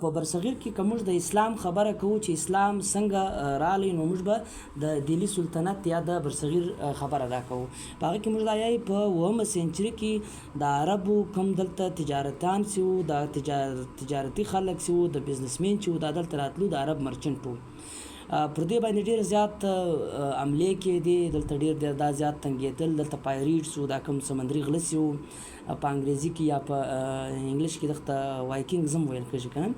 په برصغیر کې که موږ د اسلام خبره کوو چې اسلام څنګه رالی، نو موږ به د دهلي سلطنت یا د برصغیر خبره دا کوو. په هغه کې موږ دا یایو په 9مه سنچري کې د عربو کوم دلته تجارتان چې وو، د تجارتي خلک چې وو، د بزنسمین چې وو، دا دلته راتلو د عرب مرچنټ وو. پر دې باندې ډېر زیات عملې کېدې، دلته ډېر دا زیات تنګېدل، دلته پایریټس وو، دا کوم سمندري غله چې وو، په انګریزي کې یا په انګلیش کې دغه وایکینګز هم ویل کېږي که نه.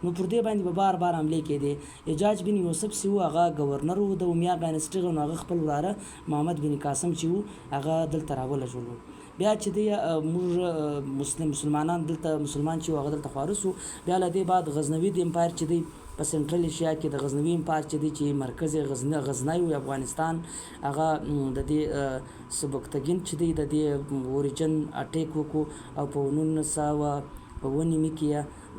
نو پر دې باندې به بار حملې کېدې. حجاج بن یوسف چې وو هغه گورنر وو د امیا ډاینسټي، نو هغه خپل وراره محمد بن قاسم چې وو هغه دلته راولږلو. بیا چې دی موږ مسلمانان دلته مسلمان چې وو هغه دلته خوارس وو. بیا له دې بعد غزنوي د امپایر چې دی په سنټرل ایشیا کې د غزنوي امپایر چې دی چې مرکز یې غزنی وي افغانستان، هغه د دې سبکتګین چې دی د دې اوریجن اټیک وکړو او په 1909 کې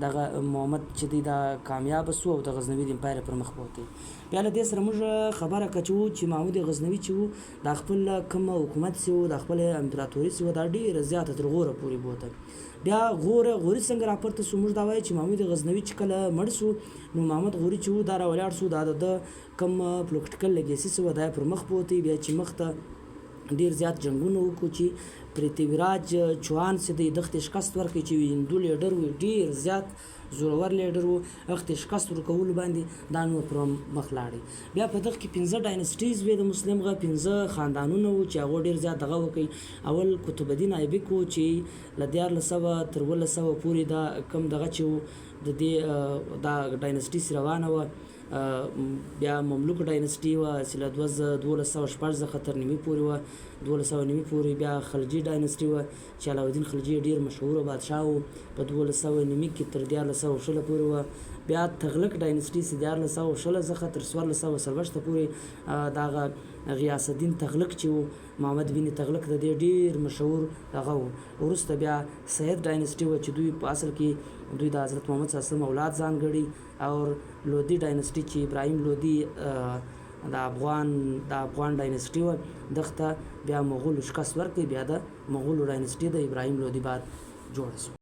دغه محمد چې دی دا کامیاب سو او د غزنوي د امپایر پر مخ بوتې. بیا له دې سره موږ خبره کچو چې محمود غزنوي چې وو دا خپل کوم حکومت چې وو، د خپل امپراتوري چې وو، دا ډېره زیاته تر غوره پورې بوته. بیا غوري څنګه راپورته سو، موږ دا وایو چې محمود غزنوي چې کله مړ سو، نو محمد غوري چې وو دا راولاړ سو، دا د کوم پولیټیکل لیګیسي چې وه دا پر مخ بوتې. بیا چې مخ ته ډېر زیات جنګونه وکړو چې پرتیویراج چوهان چې دی دغه ته شکست ورکړي چې هندو لیډر و، ډېر زیات زورور لیډر و، هغه ته شکست ورکولو باندې دا نو پر مخ لاړې. بیا په دغه کې 15 ډاینسټیز وې د مسلم غه 15 خاندانونه وو چې هغو ډېر زیات دغه وکړي. اول قطب الدین ایبک و چې له 1400 تر 1700 پورې دا کم دغه چې و د دې دا ډاینسټي روانه وه. بیا مملوک ډاینسټي وه چې له 1214 څخه تر نیمې پورې وه، 1209 پورې. بیا خلجي ډاینسټي وه چې علاودین خلجي ډېر مشهوره بادشاه و، په 1209 کې تر 1416 پورې وه. بیا تغلق ډاینسټي چې 1416 څخه تر 1440 پورې دغه غیاث الدین تغلق چې و، محمد بن تغلق د دې ډېر مشهور هغه و. وروسته بیا سید ډاینسټي وه چې دوی په اصل کې دوی د حضرت محمد صلی الله علیه وسلم اولاد ځان ګڼي، او لودي ډاینسټي چې ابراهیم لودي د افغان ډاینسټي وه، دغه ته بیا مغولو شکست ورکړي. بیا د مغولو ډاینسټي د ابراهیم لودي بعد جوړه شوه.